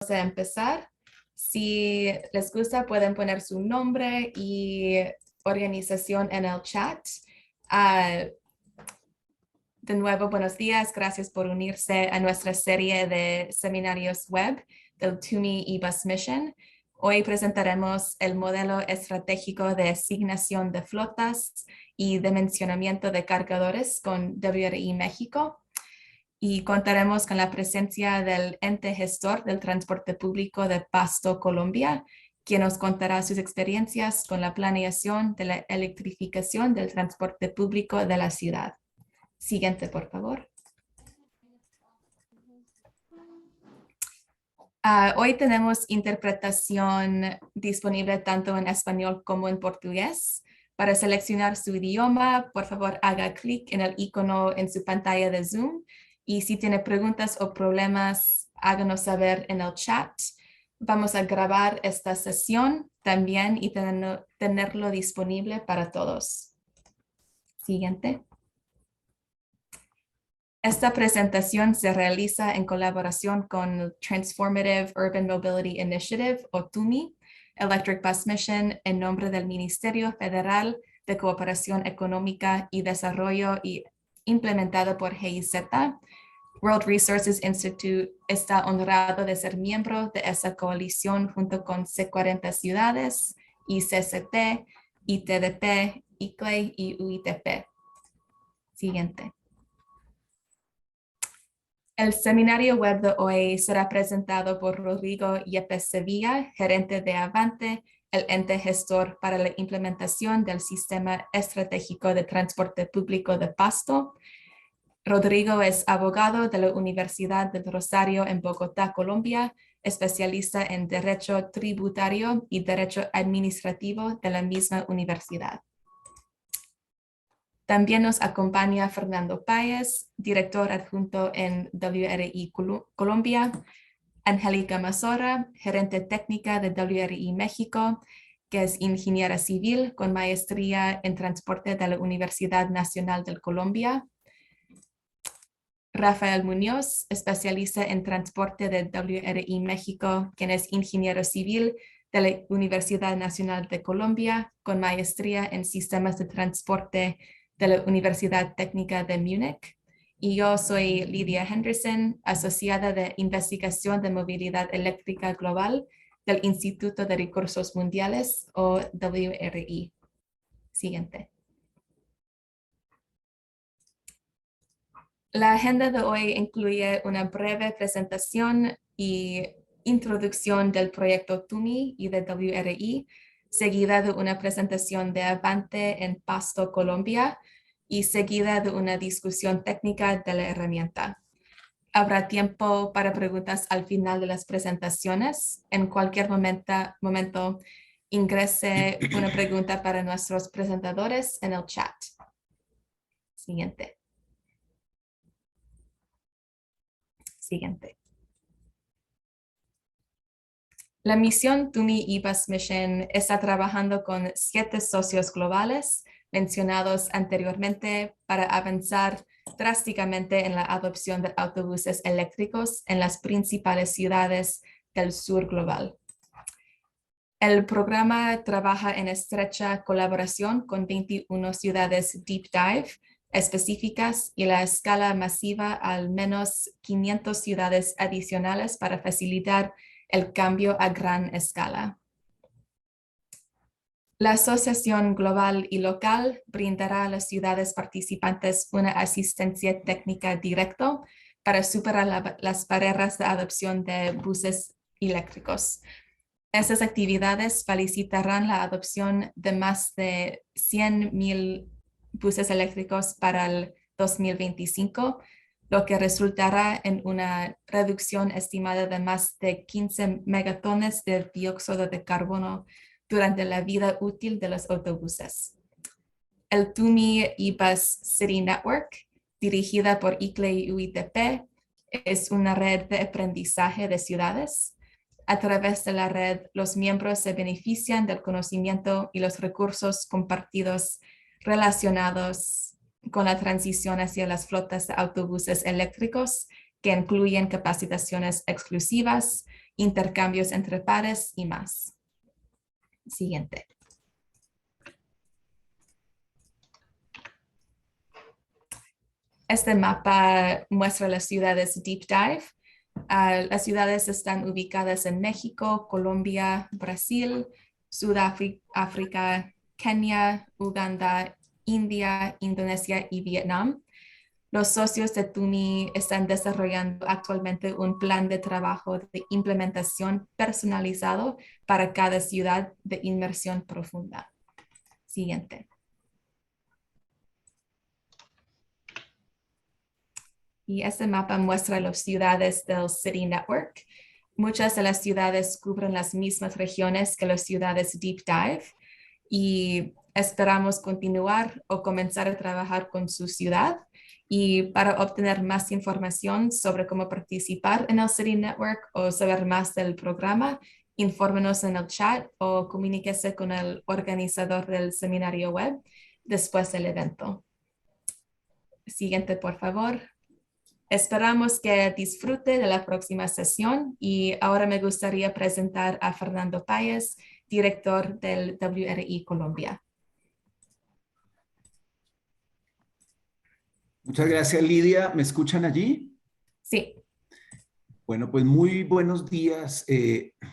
a empezar. Si les gusta, pueden poner su nombre y organización en el chat. Uh, de nuevo, buenos días. Gracias por unirse a nuestra serie de seminarios web del TUMI eBus Mission. Hoy presentaremos el modelo estratégico de asignación de flotas y dimensionamiento de cargadores con WRI México. Y contaremos con la presencia del ente gestor del transporte público de Pasto, Colombia, quien nos contará sus experiencias con la planeación de la electrificación del transporte público de la ciudad. Siguiente, por favor. Hoy tenemos interpretación disponible tanto en español como en portugués. Para seleccionar su idioma, por favor, haga clic en el icono en su pantalla de Zoom. Y si tiene preguntas o problemas, háganos saber en el chat. Vamos a grabar esta sesión también y tenerlo disponible para todos. Siguiente. Esta presentación se realiza en colaboración con Transformative Urban Mobility Initiative, o TUMI, Electric Bus Mission, en nombre del Ministerio Federal de Cooperación Económica y Desarrollo y implementado por GIZ. World Resources Institute está honrado de ser miembro de esa coalición junto con C40 ciudades, ICCT, ITDP, ICLEI y UITP. Siguiente. El seminario web de hoy será presentado por Rodrigo Yepes Sevilla, gerente de Avante, el ente gestor para la implementación del Sistema Estratégico de Transporte Público de Pasto. Rodrigo es abogado de la Universidad del Rosario en Bogotá, Colombia, especialista en Derecho Tributario y Derecho Administrativo de la misma universidad. También nos acompaña Fernando Páez, director adjunto en WRI Colombia, Angélica Mazora, gerente técnica de WRI México, que es ingeniera civil con maestría en transporte de la Universidad Nacional de Colombia. Rafael Muñoz, especialista en transporte de WRI México, quien es ingeniero civil de la Universidad Nacional de Colombia, con maestría en sistemas de transporte de la Universidad Técnica de Múnich. Y yo soy Lidia Henderson, asociada de investigación de movilidad eléctrica global del Instituto de Recursos Mundiales, o WRI. Siguiente. La agenda de hoy incluye una breve presentación y introducción del proyecto TUMI y de WRI, seguida de una presentación de Avante en Pasto, Colombia, y seguida de una discusión técnica de la herramienta. Habrá tiempo para preguntas al final de las presentaciones. En cualquier momento ingrese una pregunta para nuestros presentadores en el chat. Siguiente. La misión TUMI eBus Mission está trabajando con 7 socios globales mencionados anteriormente para avanzar drásticamente en la adopción de autobuses eléctricos en las principales ciudades del sur global. El programa trabaja en estrecha colaboración con 21 ciudades Deep Dive específicas y la escala masiva al menos 500 ciudades adicionales para facilitar el cambio a gran escala. La asociación global y local brindará a las ciudades participantes una asistencia técnica directa para superar las barreras de adopción de buses eléctricos. Estas actividades facilitarán la adopción de más de 100,000 buses eléctricos para el 2025, lo que resultará en una reducción estimada de más de 15 megatones de dióxido de carbono durante la vida útil de los autobuses. El TUMI eBus City Network, dirigida por ICLEI y UITP, es una red de aprendizaje de ciudades. A través de la red, los miembros se benefician del conocimiento y los recursos compartidos relacionados con la transición hacia las flotas de autobuses eléctricos, que incluyen capacitaciones exclusivas intercambios entre pares y más. Siguiente. Este mapa muestra las ciudades Deep Dive. Las ciudades están ubicadas en México, Colombia, Brasil, Sudáfrica, Kenia, Uganda, India, Indonesia y Vietnam. Los socios de TUMI están desarrollando actualmente un plan de trabajo de implementación personalizado para cada ciudad de inmersión profunda. Siguiente. Y este mapa muestra las ciudades del City Network. Muchas de las ciudades cubren las mismas regiones que las ciudades Deep Dive y esperamos continuar o comenzar a trabajar con su ciudad. Y para obtener más información sobre cómo participar en el City Network o saber más del programa, infórmenos en el chat o comuníquese con el organizador del seminario web después del evento. Siguiente, por favor. Esperamos que disfrute de la próxima sesión y ahora me gustaría presentar a Fernando Páez, director del WRI Colombia. Muchas gracias, Lidia. ¿Me escuchan allí? Sí. Bueno, pues muy buenos días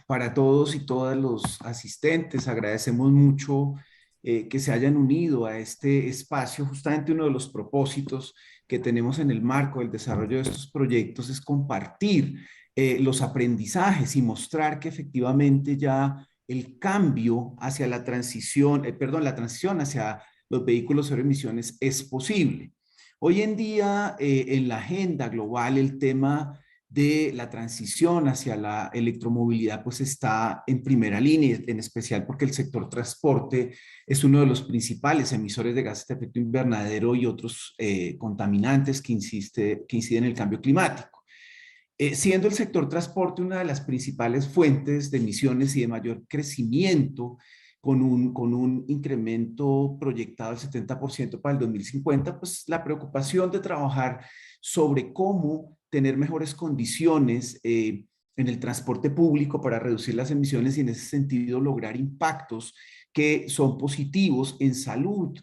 para todos y todas los asistentes. Agradecemos mucho que se hayan unido a este espacio. Justamente uno de los propósitos que tenemos en el marco del desarrollo de estos proyectos es compartir los aprendizajes y mostrar que efectivamente ya el cambio hacia la transición, la transición hacia los vehículos cero emisiones es posible. Hoy en día, en la agenda global, el tema de la transición hacia la electromovilidad pues está en primera línea, en especial porque el sector transporte es uno de los principales emisores de gases de efecto invernadero y otros contaminantes que inciden en el cambio climático. Siendo el sector transporte una de las principales fuentes de emisiones y de mayor crecimiento, con un incremento proyectado del 70% para el 2050, pues la preocupación de trabajar sobre cómo tener mejores condiciones en el transporte público para reducir las emisiones y en ese sentido lograr impactos que son positivos en salud,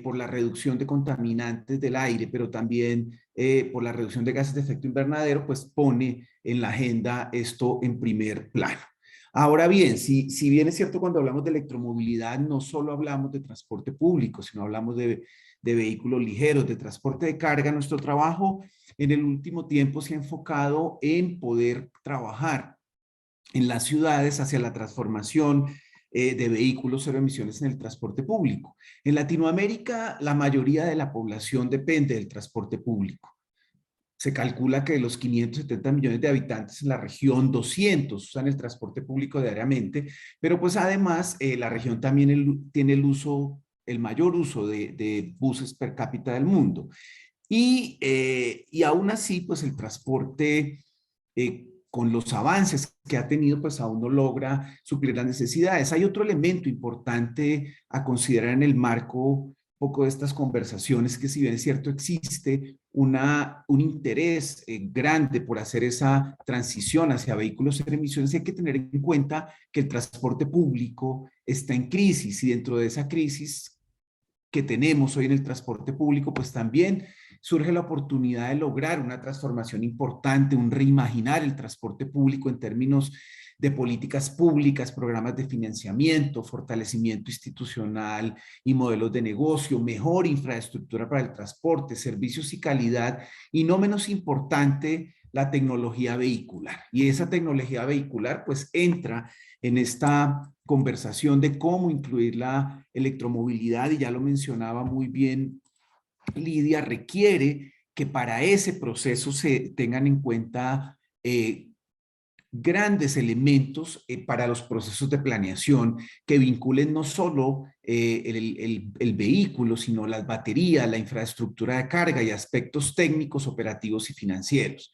por la reducción de contaminantes del aire, pero también por la reducción de gases de efecto invernadero, pues pone en la agenda esto en primer plano. Ahora bien, si bien es cierto cuando hablamos de electromovilidad, no solo hablamos de transporte público, sino hablamos de vehículos ligeros, de transporte de carga, nuestro trabajo en el último tiempo se ha enfocado en poder trabajar en las ciudades hacia la transformación de vehículos cero emisiones en el transporte público. En Latinoamérica, la mayoría de la población depende del transporte público. Se calcula que de los 570 millones de habitantes en la región, 200 usan el transporte público diariamente, pero pues además la región también tiene el mayor uso de buses per cápita del mundo. Y aún así, pues el transporte, con los avances que ha tenido, pues aún no logra suplir las necesidades. Hay otro elemento importante a considerar en el marco poco de estas conversaciones, que si bien es cierto existe un interés grande por hacer esa transición hacia vehículos cero emisiones, hay que tener en cuenta que el transporte público está en crisis y dentro de esa crisis que tenemos hoy en el transporte público, pues también surge la oportunidad de lograr una transformación importante, un reimaginar el transporte público en términos de políticas públicas, programas de financiamiento, fortalecimiento institucional y modelos de negocio, mejor infraestructura para el transporte, servicios y calidad, y no menos importante, la tecnología vehicular. Y esa tecnología vehicular pues entra en esta conversación de cómo incluir la electromovilidad, y ya lo mencionaba muy bien Lidia, requiere que para ese proceso se tengan en cuenta grandes elementos para los procesos de planeación que vinculen no solo el vehículo, sino las baterías, la infraestructura de carga y aspectos técnicos, operativos y financieros.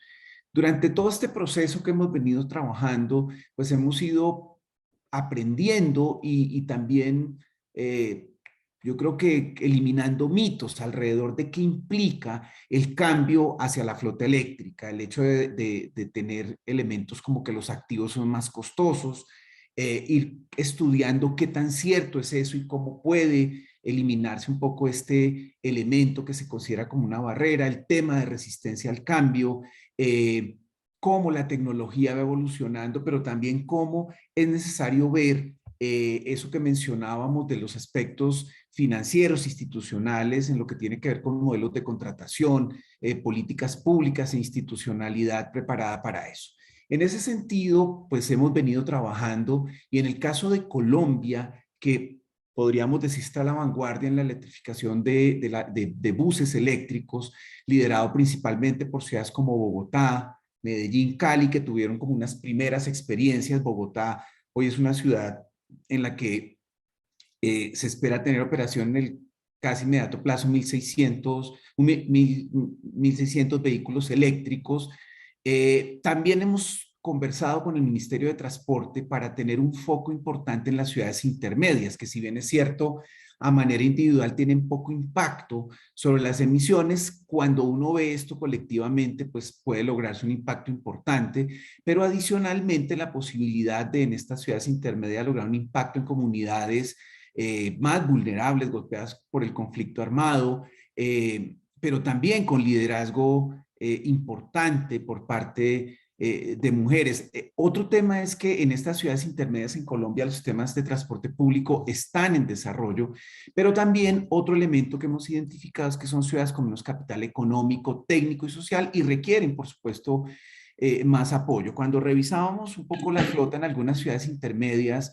Durante todo este proceso que hemos venido trabajando, pues hemos ido aprendiendo y también yo creo que eliminando mitos alrededor de qué implica el cambio hacia la flota eléctrica, el hecho de tener elementos como que los activos son más costosos, ir estudiando qué tan cierto es eso y cómo puede eliminarse un poco este elemento que se considera como una barrera, el tema de resistencia al cambio, cómo la tecnología va evolucionando, pero también cómo es necesario ver eso que mencionábamos de los aspectos financieros, institucionales, en lo que tiene que ver con modelos de contratación, políticas públicas e institucionalidad preparada para eso. En ese sentido, pues hemos venido trabajando y en el caso de Colombia, que podríamos decir está a la vanguardia en la electrificación de buses eléctricos, liderado principalmente por ciudades como Bogotá, Medellín, Cali, que tuvieron como unas primeras experiencias. Bogotá hoy es una ciudad en la que se espera tener operación en el casi inmediato plazo 1.600 vehículos eléctricos. También hemos conversado con el Ministerio de Transporte para tener un foco importante en las ciudades intermedias, que si bien es cierto, a manera individual tienen poco impacto sobre las emisiones. Cuando uno ve esto colectivamente, pues puede lograrse un impacto importante, pero adicionalmente la posibilidad de en estas ciudades intermedias lograr un impacto en comunidades más vulnerables, golpeadas por el conflicto armado, pero también con liderazgo importante por parte de mujeres. Otro tema es que en estas ciudades intermedias en Colombia los sistemas de transporte público están en desarrollo, pero también otro elemento que hemos identificado es que son ciudades con menos capital económico, técnico y social y requieren, por supuesto, más apoyo. Cuando revisábamos un poco la flota en algunas ciudades intermedias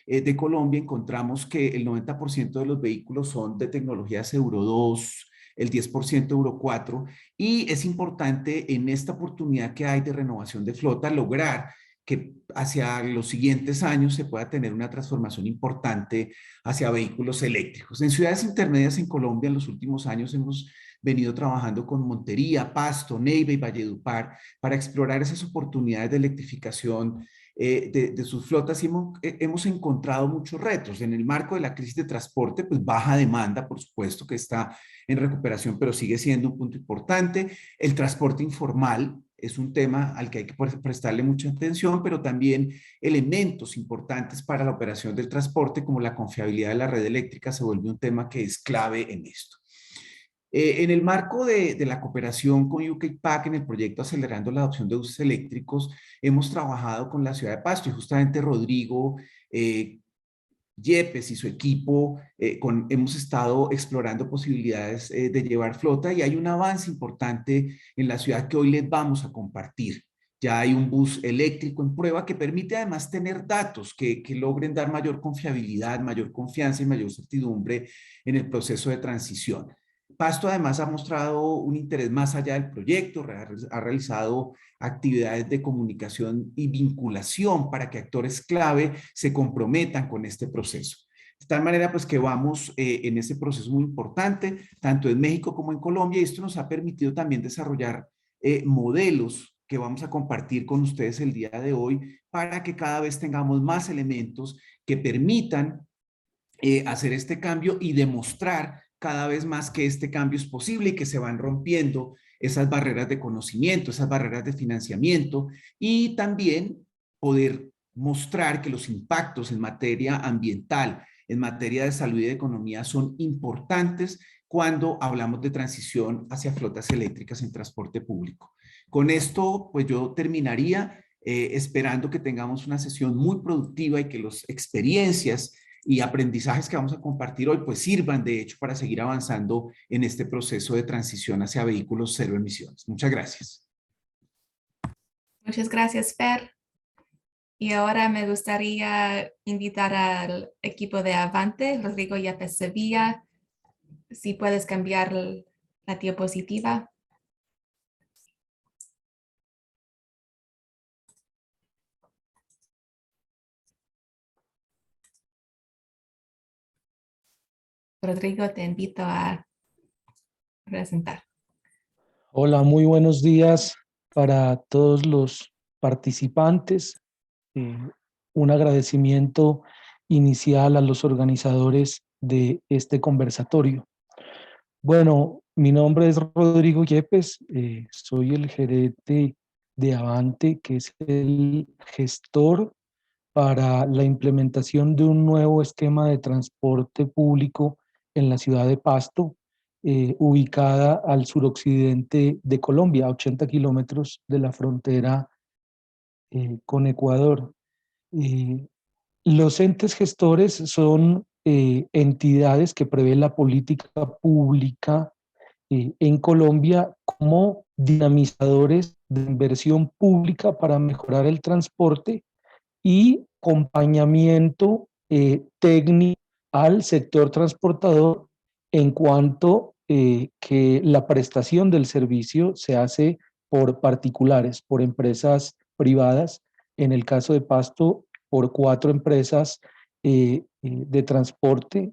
de Colombia, encontramos que el 90% de los vehículos son de tecnologías Euro 2, el 10% Euro 4, y es importante en esta oportunidad que hay de renovación de flota lograr que hacia los siguientes años se pueda tener una transformación importante hacia vehículos eléctricos. En ciudades intermedias en Colombia en los últimos años hemos venido trabajando con Montería, Pasto, Neiva y Valledupar para explorar esas oportunidades de electrificación de sus flotas y hemos encontrado muchos retos. En el marco de la crisis de transporte, pues baja demanda, por supuesto que está en recuperación, pero sigue siendo un punto importante. El transporte informal es un tema al que hay que prestarle mucha atención, pero también elementos importantes para la operación del transporte, como la confiabilidad de la red eléctrica, se vuelve un tema que es clave en esto. En el marco de la cooperación con UKPAC en el proyecto Acelerando la Adopción de Buses Eléctricos, hemos trabajado con la ciudad de Pasto y justamente Rodrigo Yepes y su equipo hemos estado explorando posibilidades de llevar flota y hay un avance importante en la ciudad que hoy les vamos a compartir. Ya hay un bus eléctrico en prueba que permite además tener datos que logren dar mayor confiabilidad, mayor confianza y mayor certidumbre en el proceso de transición. Pasto además ha mostrado un interés más allá del proyecto, ha realizado actividades de comunicación y vinculación para que actores clave se comprometan con este proceso. De tal manera, pues que vamos en ese proceso muy importante, tanto en México como en Colombia, y esto nos ha permitido también desarrollar modelos que vamos a compartir con ustedes el día de hoy para que cada vez tengamos más elementos que permitan hacer este cambio y demostrar cada vez más que este cambio es posible y que se van rompiendo esas barreras de conocimiento, esas barreras de financiamiento y también poder mostrar que los impactos en materia ambiental, en materia de salud y de economía son importantes cuando hablamos de transición hacia flotas eléctricas en transporte público. Con esto, pues yo terminaría esperando que tengamos una sesión muy productiva y que las experiencias y aprendizajes que vamos a compartir hoy pues sirvan de hecho para seguir avanzando en este proceso de transición hacia vehículos cero emisiones. Muchas gracias. Muchas gracias, Fer. Y ahora me gustaría invitar al equipo de Avante, Rodrigo Yepes Sevilla, si puedes cambiar la diapositiva. Rodrigo, te invito a presentar. Hola, muy buenos días para todos los participantes. Un agradecimiento inicial a los organizadores de este conversatorio. Bueno, mi nombre es Rodrigo Yepes, soy el gerente de Avante, que es el gestor para la implementación de un nuevo esquema de transporte público en la ciudad de Pasto, ubicada al suroccidente de Colombia, a 80 kilómetros de la frontera con Ecuador. Eh, los entes gestores son entidades que prevén la política pública en Colombia como dinamizadores de inversión pública para mejorar el transporte y acompañamiento técnico al sector transportador en cuanto que la prestación del servicio se hace por particulares, por empresas privadas, en el caso de Pasto, por 4 empresas de transporte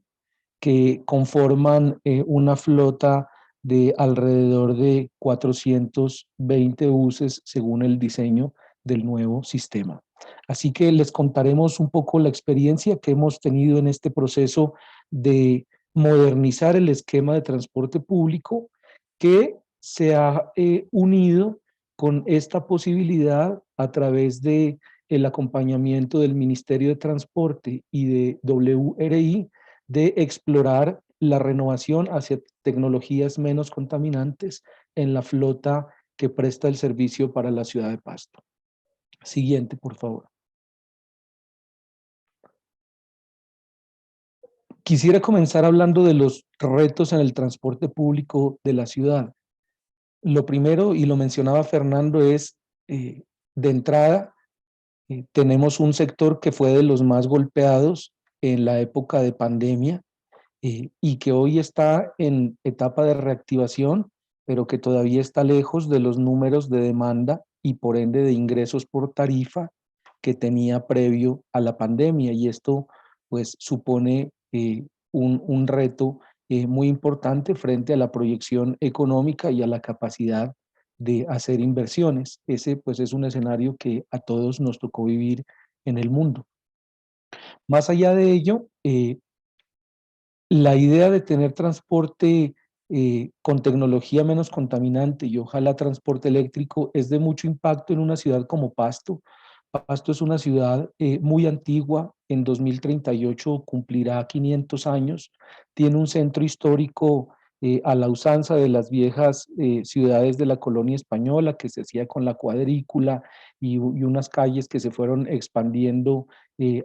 que conforman una flota de alrededor de 420 buses según el diseño del nuevo sistema. Así que les contaremos un poco la experiencia que hemos tenido en este proceso de modernizar el esquema de transporte público que se ha unido con esta posibilidad a través de el acompañamiento del Ministerio de Transporte y de WRI de explorar la renovación hacia tecnologías menos contaminantes en la flota que presta el servicio para la ciudad de Pasto. Siguiente, por favor. Quisiera comenzar hablando de los retos en el transporte público de la ciudad. Lo primero, y lo mencionaba Fernando, es de entrada, tenemos un sector que fue de los más golpeados en la época de pandemia, y que hoy está en etapa de reactivación, pero que todavía está lejos de los números de demanda y por ende de ingresos por tarifa que tenía previo a la pandemia. Y esto pues supone un reto muy importante frente a la proyección económica y a la capacidad de hacer inversiones. Ese pues es un escenario que a todos nos tocó vivir en el mundo. Más allá de ello, la idea de tener transporte con tecnología menos contaminante y ojalá transporte eléctrico es de mucho impacto en una ciudad como Pasto. Pasto es una ciudad muy antigua, en 2038 cumplirá 500 años, tiene un centro histórico a la usanza de las viejas ciudades de la colonia española, que se hacía con la cuadrícula y unas calles que se fueron expandiendo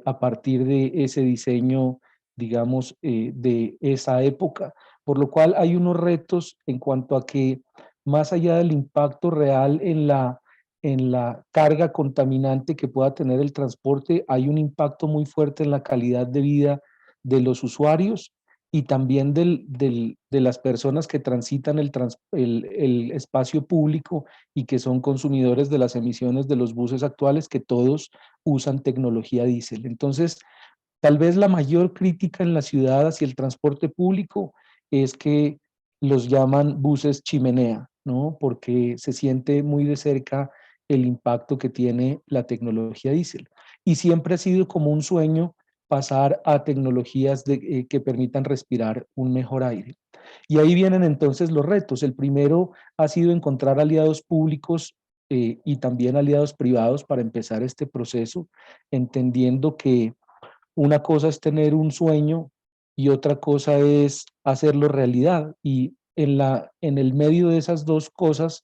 a partir de ese diseño, digamos, de esa época, por lo cual hay unos retos en cuanto a que más allá del impacto real en la carga contaminante que pueda tener el transporte, hay un impacto muy fuerte en la calidad de vida de los usuarios y también de las personas que transitan el espacio público y que son consumidores de las emisiones de los buses actuales, que todos usan tecnología diésel. Entonces, tal vez la mayor crítica en la ciudad hacia el transporte público es que los llaman buses chimenea, ¿no? Porque se siente muy de cerca el impacto que tiene la tecnología diésel. Y siempre ha sido como un sueño pasar a tecnologías que permitan respirar un mejor aire. Y ahí vienen entonces los retos. El primero ha sido encontrar aliados públicos y también aliados privados para empezar este proceso, entendiendo que una cosa es tener un sueño y otra cosa es hacerlo realidad. Y en el medio de esas dos cosas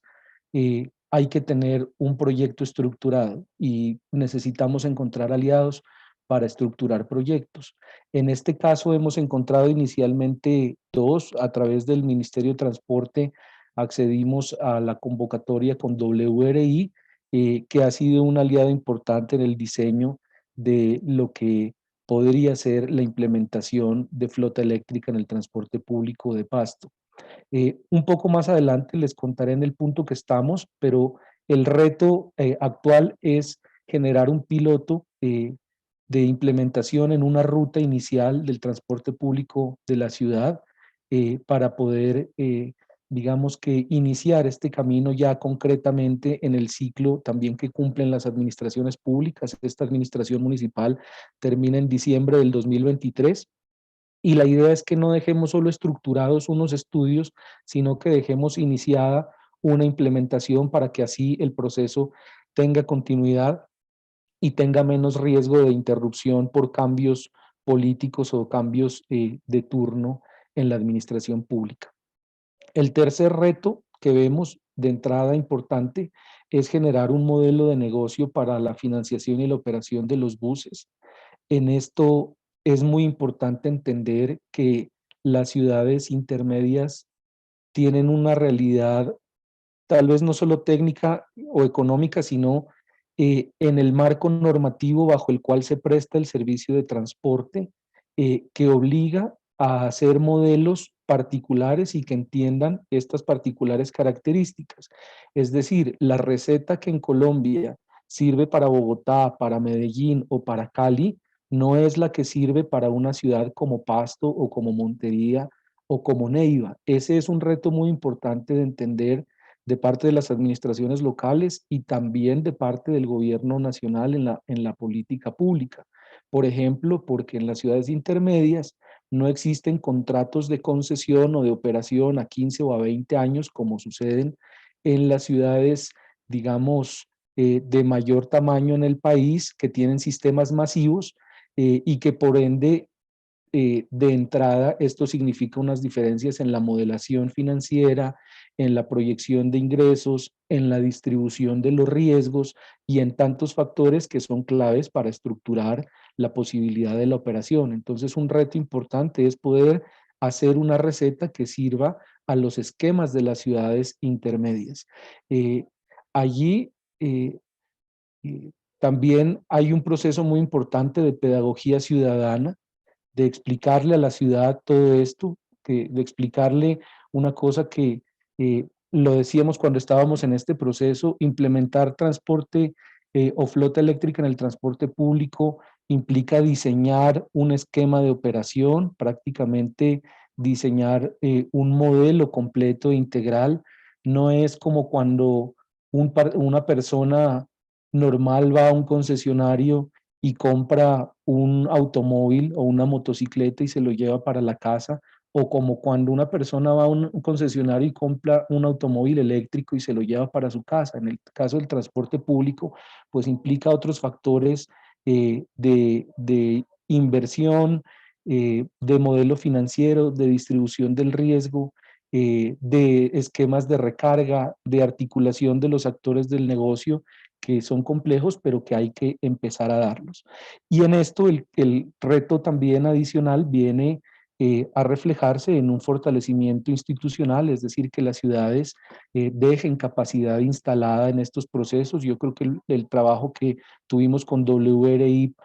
hay que tener un proyecto estructurado y necesitamos encontrar aliados para estructurar proyectos. En este caso hemos encontrado inicialmente dos. A través del Ministerio de Transporte accedimos a la convocatoria con WRI, que ha sido un aliado importante en el diseño de lo que podría ser la implementación de flota eléctrica en el transporte público de Pasto. Un poco más adelante les contaré en el punto que estamos, pero el reto actual es generar un piloto de implementación en una ruta inicial del transporte público de la ciudad para poder, digamos que, iniciar este camino ya concretamente en el ciclo también que cumplen las administraciones públicas. Esta administración municipal termina en diciembre del 2023 Y la idea es que no dejemos solo estructurados unos estudios, sino que dejemos iniciada una implementación para que así el proceso tenga continuidad y tenga menos riesgo de interrupción por cambios políticos o cambios de turno en la administración pública. El tercer reto que vemos de entrada importante es generar un modelo de negocio para la financiación y la operación de los buses. En esto es muy importante entender que las ciudades intermedias tienen una realidad tal vez no solo técnica o económica, sino en el marco normativo bajo el cual se presta el servicio de transporte, que obliga a hacer modelos particulares y que entiendan estas particulares características. Es decir, la receta que en Colombia sirve para Bogotá, para Medellín o para Cali, no es la que sirve para una ciudad como Pasto o como Montería o como Neiva. Ese es un reto muy importante de entender de parte de las administraciones locales y también de parte del gobierno nacional en la política pública. Por ejemplo, porque en las ciudades intermedias no existen contratos de concesión o de operación a 15 o a 20 años como suceden en las ciudades, digamos, de mayor tamaño en el país, que tienen sistemas masivos y que por ende de entrada, esto significa unas diferencias en la modelación financiera, en la proyección de ingresos, en la distribución de los riesgos y en tantos factores que son claves para estructurar la posibilidad de la operación. Entonces, un reto importante es poder hacer una receta que sirva a los esquemas de las ciudades intermedias. Eh, allí también hay un proceso muy importante de pedagogía ciudadana, de explicarle a la ciudad todo esto, de explicarle una cosa que lo decíamos cuando estábamos en este proceso, implementar transporte o flota eléctrica en el transporte público implica diseñar un esquema de operación, prácticamente diseñar un modelo completo e integral. No es como cuando una persona normal va a un concesionario y compra un automóvil o una motocicleta y se lo lleva para la casa, o como cuando una persona va a un concesionario y compra un automóvil eléctrico y se lo lleva para su casa. En el caso del transporte público, pues implica otros factores de inversión, de modelo financiero, de distribución del riesgo, de esquemas de recarga, de articulación de los actores del negocio que son complejos, pero que hay que empezar a darlos. Y en esto el reto también adicional viene a reflejarse en un fortalecimiento institucional, es decir, que las ciudades dejen capacidad instalada en estos procesos. Yo creo que el trabajo que tuvimos con WRI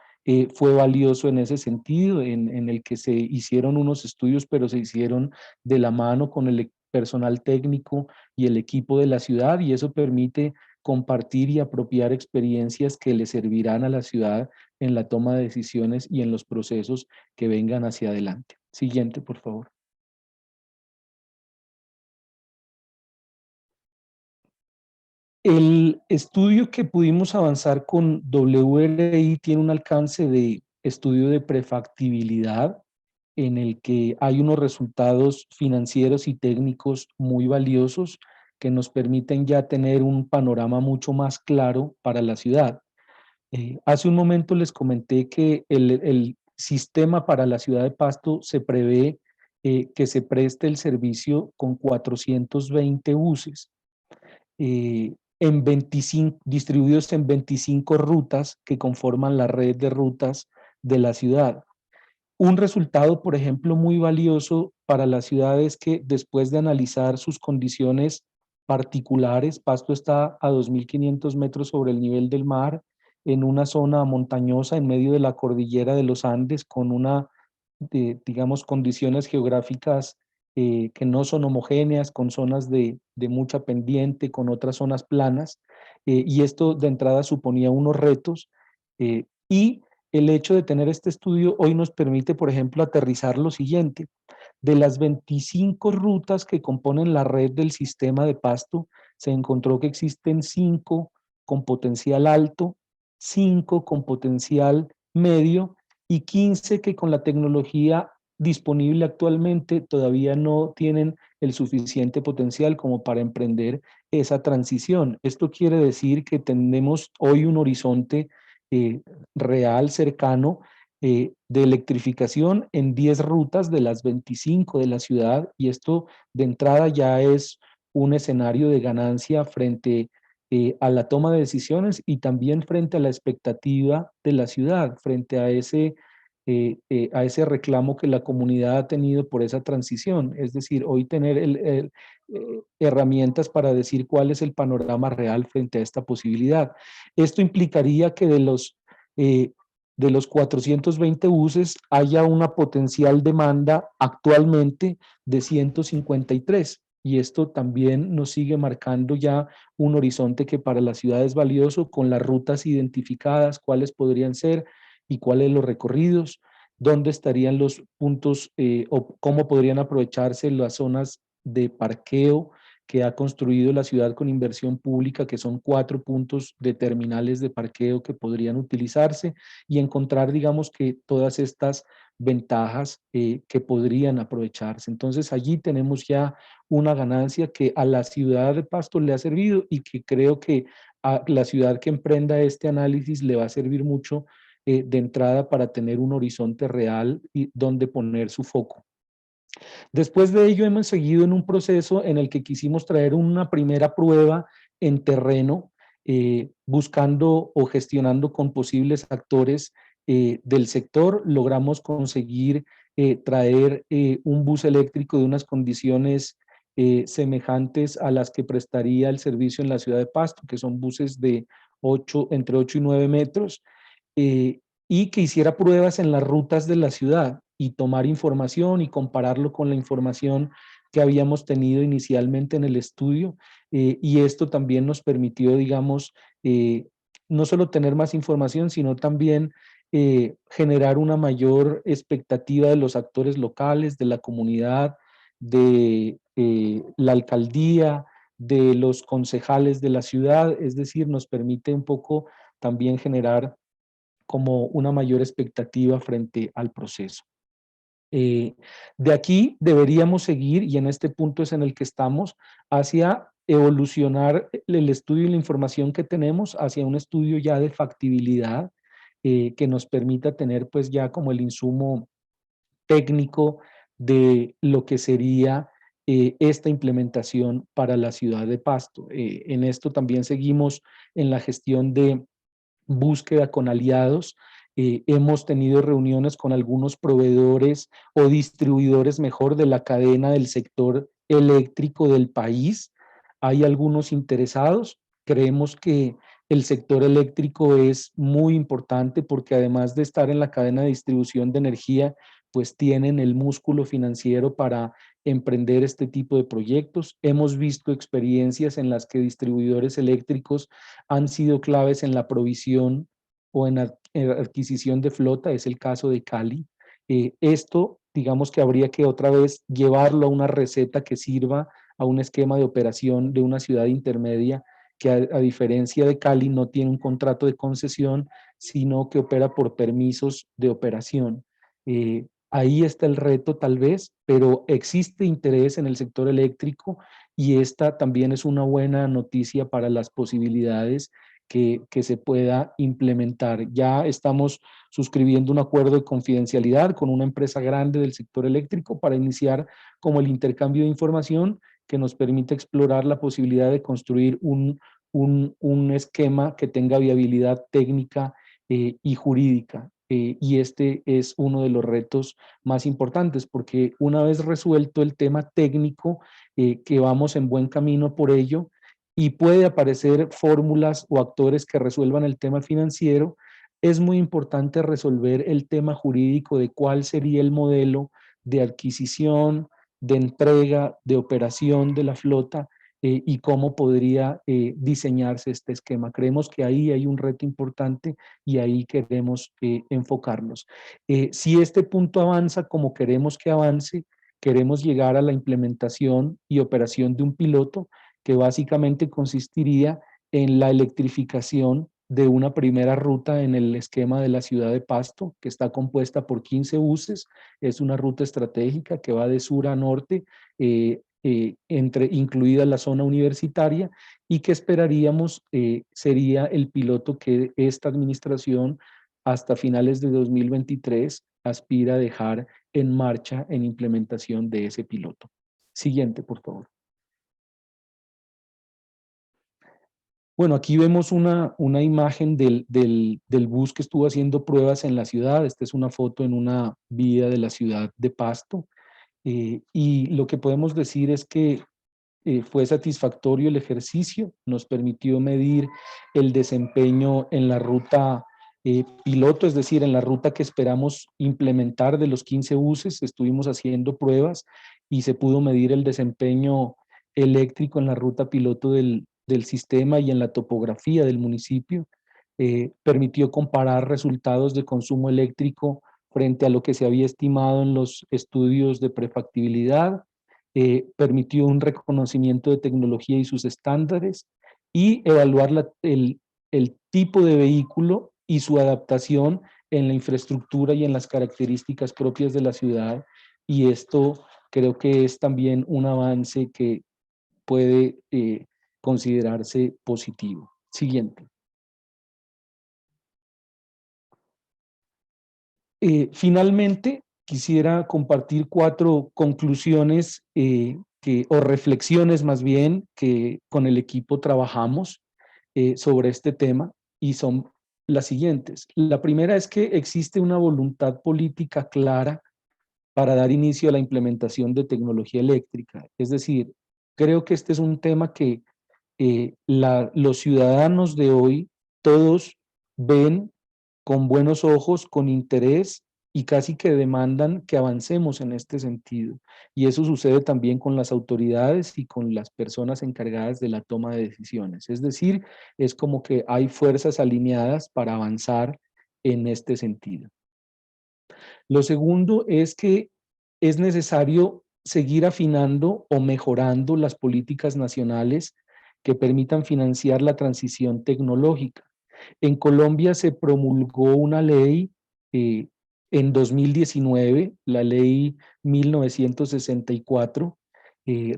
fue valioso en ese sentido, en el que se hicieron unos estudios, pero se hicieron de la mano con el personal técnico y el equipo de la ciudad, y eso permite compartir y apropiar experiencias que le servirán a la ciudad en la toma de decisiones y en los procesos que vengan hacia adelante. Siguiente, por favor. El estudio que pudimos avanzar con WRI tiene un alcance de estudio de prefactibilidad en el que hay unos resultados financieros y técnicos muy valiosos que nos permiten ya tener un panorama mucho más claro para la ciudad. Hace un momento les comenté que el sistema para la ciudad de Pasto se prevé que se preste el servicio con 420 buses en 25, distribuidos en 25 rutas que conforman la red de rutas de la ciudad. Un resultado, por ejemplo, muy valioso para la ciudad es que después de analizar sus condiciones particulares, Pasto está a 2.500 metros sobre el nivel del mar, en una zona montañosa en medio de la cordillera de los Andes, con digamos, condiciones geográficas que no son homogéneas, con zonas de mucha pendiente, con otras zonas planas, y esto de entrada suponía unos retos, y el hecho de tener este estudio hoy nos permite, por ejemplo, aterrizar lo siguiente. De las 25 rutas que componen la red del sistema de Pasto, se encontró que existen 5 con potencial alto, 5 con potencial medio y 15 que con la tecnología disponible actualmente todavía no tienen el suficiente potencial como para emprender esa transición. Esto quiere decir que tenemos hoy un horizonte real, cercano, de electrificación en 10 rutas de las 25 de la ciudad, y esto de entrada ya es un escenario de ganancia frente a la toma de decisiones y también frente a la expectativa de la ciudad, frente a ese reclamo que la comunidad ha tenido por esa transición. Es decir, hoy tener herramientas para decir cuál es el panorama real frente a esta posibilidad. Esto implicaría que de los 420 buses haya una potencial demanda actualmente de 153. Y esto también nos sigue marcando ya un horizonte que para la ciudad es valioso, con las rutas identificadas, cuáles podrían ser y cuáles los recorridos, dónde estarían los puntos o cómo podrían aprovecharse las zonas de parqueo que ha construido la ciudad con inversión pública, que son 4 puntos de terminales de parqueo que podrían utilizarse, y encontrar, digamos, que todas estas ventajas que podrían aprovecharse. Entonces allí tenemos ya una ganancia que a la ciudad de Pasto le ha servido, y que creo que a la ciudad que emprenda este análisis le va a servir mucho de entrada para tener un horizonte real y donde poner su foco. Después de ello hemos seguido en un proceso en el que quisimos traer una primera prueba en terreno, buscando o gestionando con posibles actores del sector. Logramos conseguir traer un bus eléctrico de unas condiciones semejantes a las que prestaría el servicio en la ciudad de Pasto, que son buses de entre 8 y 9 metros, y que hiciera pruebas en las rutas de la ciudad y tomar información y compararlo con la información que habíamos tenido inicialmente en el estudio. Y esto también nos permitió, digamos, no solo tener más información, sino también generar una mayor expectativa de los actores locales, de la comunidad, de la alcaldía, de los concejales de la ciudad. Es decir, nos permite un poco también generar como una mayor expectativa frente al proceso. De aquí deberíamos seguir, y en este punto es en el que estamos, hacia evolucionar el estudio y la información que tenemos hacia un estudio ya de factibilidad que nos permita tener pues ya como el insumo técnico de lo que sería esta implementación para la ciudad de Pasto. En esto también seguimos en la gestión de búsqueda con aliados. Hemos tenido reuniones con algunos proveedores o distribuidores mejor de la cadena del sector eléctrico del país. Hay algunos interesados. Creemos que el sector eléctrico es muy importante porque además de estar en la cadena de distribución de energía, pues tienen el músculo financiero para emprender este tipo de proyectos. Hemos visto experiencias en las que distribuidores eléctricos han sido claves en la provisión o en adquisición de flota, es el caso de Cali. Esto, digamos que habría que otra vez llevarlo a una receta que sirva a un esquema de operación de una ciudad intermedia que a diferencia de Cali no tiene un contrato de concesión, sino que opera por permisos de operación. Ahí está el reto tal vez, pero existe interés en el sector eléctrico, y esta también es una buena noticia para las posibilidades que se pueda implementar. Ya estamos suscribiendo un acuerdo de confidencialidad con una empresa grande del sector eléctrico para iniciar como el intercambio de información que nos permite explorar la posibilidad de construir un esquema que tenga viabilidad técnica y jurídica. Y este es uno de los retos más importantes, porque una vez resuelto el tema técnico, que vamos en buen camino por ello, y puede aparecer fórmulas o actores que resuelvan el tema financiero, es muy importante resolver el tema jurídico de cuál sería el modelo de adquisición, de entrega, de operación de la flota, y cómo podría diseñarse este esquema. Creemos que ahí hay un reto importante y ahí queremos enfocarnos. Si este punto avanza como queremos que avance, queremos llegar a la implementación y operación de un piloto que básicamente consistiría en la electrificación de una primera ruta en el esquema de la ciudad de Pasto, que está compuesta por 15 buses. Es una ruta estratégica que va de sur a norte, incluida la zona universitaria, y que esperaríamos sería el piloto que esta administración hasta finales de 2023 aspira a dejar en marcha en implementación de ese piloto. Siguiente, por favor. Bueno, aquí vemos una imagen del bus que estuvo haciendo pruebas en la ciudad. Esta es una foto en una vía de la ciudad de Pasto. Y lo que podemos decir es que fue satisfactorio el ejercicio, nos permitió medir el desempeño en la ruta piloto, es decir, en la ruta que esperamos implementar de los 15 buses. Estuvimos haciendo pruebas y se pudo medir el desempeño eléctrico en la ruta piloto del sistema y en la topografía del municipio. Permitió comparar resultados de consumo eléctrico frente a lo que se había estimado en los estudios de prefactibilidad. Permitió un reconocimiento de tecnología y sus estándares y evaluar el tipo de vehículo y su adaptación en la infraestructura y en las características propias de la ciudad. Y esto creo que es también un avance que puede considerarse positivo. Siguiente. Finalmente, quisiera compartir 4 conclusiones o reflexiones más bien que con el equipo trabajamos sobre este tema, y son las siguientes. La primera es que existe una voluntad política clara para dar inicio a la implementación de tecnología eléctrica. Es decir, creo que este es un tema que los ciudadanos de hoy todos ven con buenos ojos, con interés, y casi que demandan que avancemos en este sentido. Y eso sucede también con las autoridades y con las personas encargadas de la toma de decisiones. Es decir, es como que hay fuerzas alineadas para avanzar en este sentido. Lo segundo es que es necesario seguir afinando o mejorando las políticas nacionales que permitan financiar la transición tecnológica. En Colombia se promulgó una ley en 2019, la ley 1964,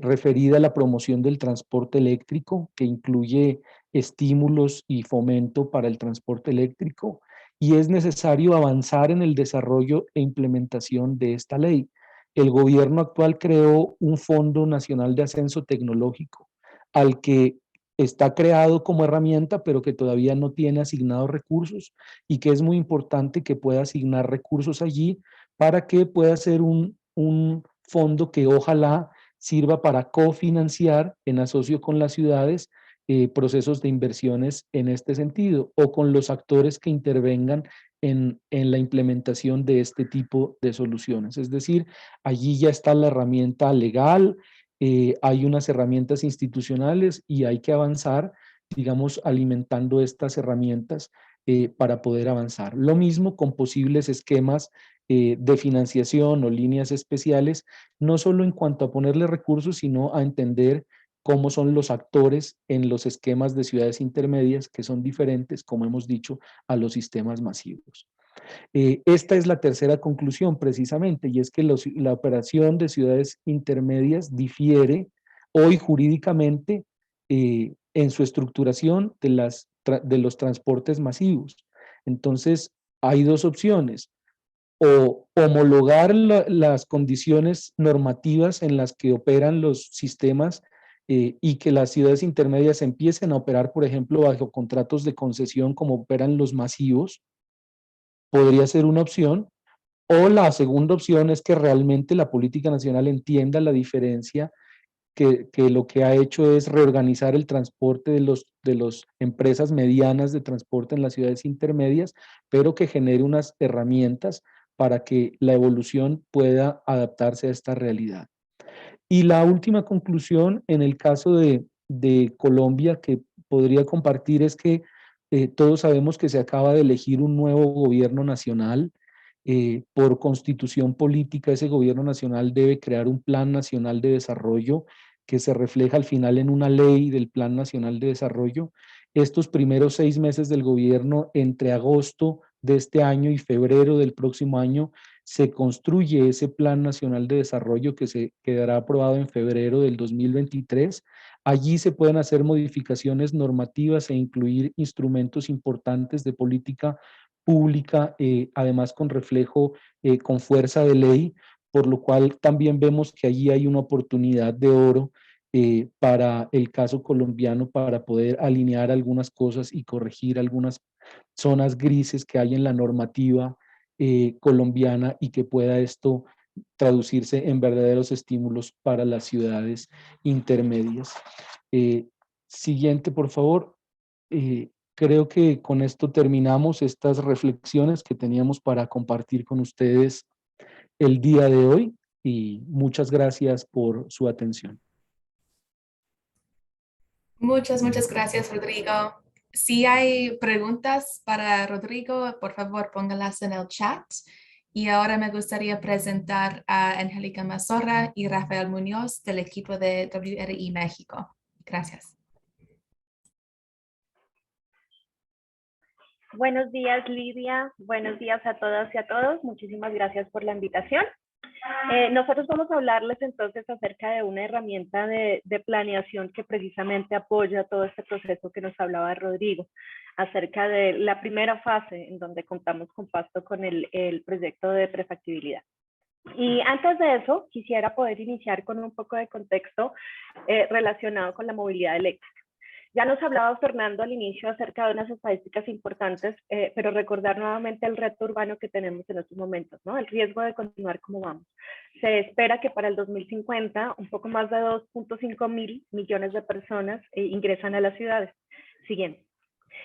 referida a la promoción del transporte eléctrico, que incluye estímulos y fomento para el transporte eléctrico, y es necesario avanzar en el desarrollo e implementación de esta ley. El gobierno actual creó un Fondo Nacional de Ascenso Tecnológico, al que está creado como herramienta, pero que todavía no tiene asignados recursos, y que es muy importante que pueda asignar recursos allí para que pueda ser un fondo que ojalá sirva para cofinanciar en asocio con las ciudades procesos de inversiones en este sentido, o con los actores que intervengan en la implementación de este tipo de soluciones. Es decir, allí ya está la herramienta legal, hay unas herramientas institucionales y hay que avanzar, digamos, alimentando estas herramientas para poder avanzar. Lo mismo con posibles esquemas de financiación o líneas especiales, no solo en cuanto a ponerle recursos, sino a entender cómo son los actores en los esquemas de ciudades intermedias, que son diferentes, como hemos dicho, a los sistemas masivos. Esta es la tercera conclusión precisamente, y es que la operación de ciudades intermedias difiere hoy jurídicamente en su estructuración de los transportes masivos. Entonces, hay 2 opciones: o homologar las condiciones normativas en las que operan los sistemas y que las ciudades intermedias empiecen a operar, por ejemplo, bajo contratos de concesión como operan los masivos. Podría ser una opción. O la segunda opción es que realmente la política nacional entienda la diferencia, que lo que ha hecho es reorganizar el transporte de las empresas medianas de transporte en las ciudades intermedias, pero que genere unas herramientas para que la evolución pueda adaptarse a esta realidad. Y la última conclusión, en el caso de Colombia, que podría compartir, es que todos sabemos que se acaba de elegir un nuevo gobierno nacional. Por constitución política, ese gobierno nacional debe crear un plan nacional de desarrollo que se refleja al final en una ley del Plan Nacional de Desarrollo, estos primeros 6 meses del gobierno, entre agosto de este año y febrero del próximo año, se construye ese Plan Nacional de Desarrollo que se quedará aprobado en febrero del 2023. Allí se pueden hacer modificaciones normativas e incluir instrumentos importantes de política pública, además con reflejo, con fuerza de ley, por lo cual también vemos que allí hay una oportunidad de oro para el caso colombiano, para poder alinear algunas cosas y corregir algunas zonas grises que hay en la normativa colombiana, y que pueda esto traducirse en verdaderos estímulos para las ciudades intermedias. Siguiente, por favor. Creo que con esto terminamos estas reflexiones que teníamos para compartir con ustedes el día de hoy, y muchas gracias por su atención. Muchas gracias, Rodrigo. Si hay preguntas para Rodrigo, por favor, póngalas en el chat. Y ahora me gustaría presentar a Angélica Mazorra y Rafael Muñoz del equipo de WRI México. Gracias. Buenos días, Lidia. Buenos días a todas y a todos. Muchísimas gracias por la invitación. Nosotros vamos a hablarles entonces acerca de una herramienta de planeación que precisamente apoya todo este proceso que nos hablaba Rodrigo, acerca de la primera fase en donde contamos con Pasto con el proyecto de prefactibilidad. Y antes de eso, quisiera poder iniciar con un poco de contexto relacionado con la movilidad eléctrica. Ya nos hablaba Fernando al inicio acerca de unas estadísticas importantes, pero recordar nuevamente el reto urbano que tenemos en estos momentos, ¿no? El riesgo de continuar como vamos. Se espera que para el 2050 un poco más de 2.5 mil millones de personas ingresan a las ciudades. Siguiente.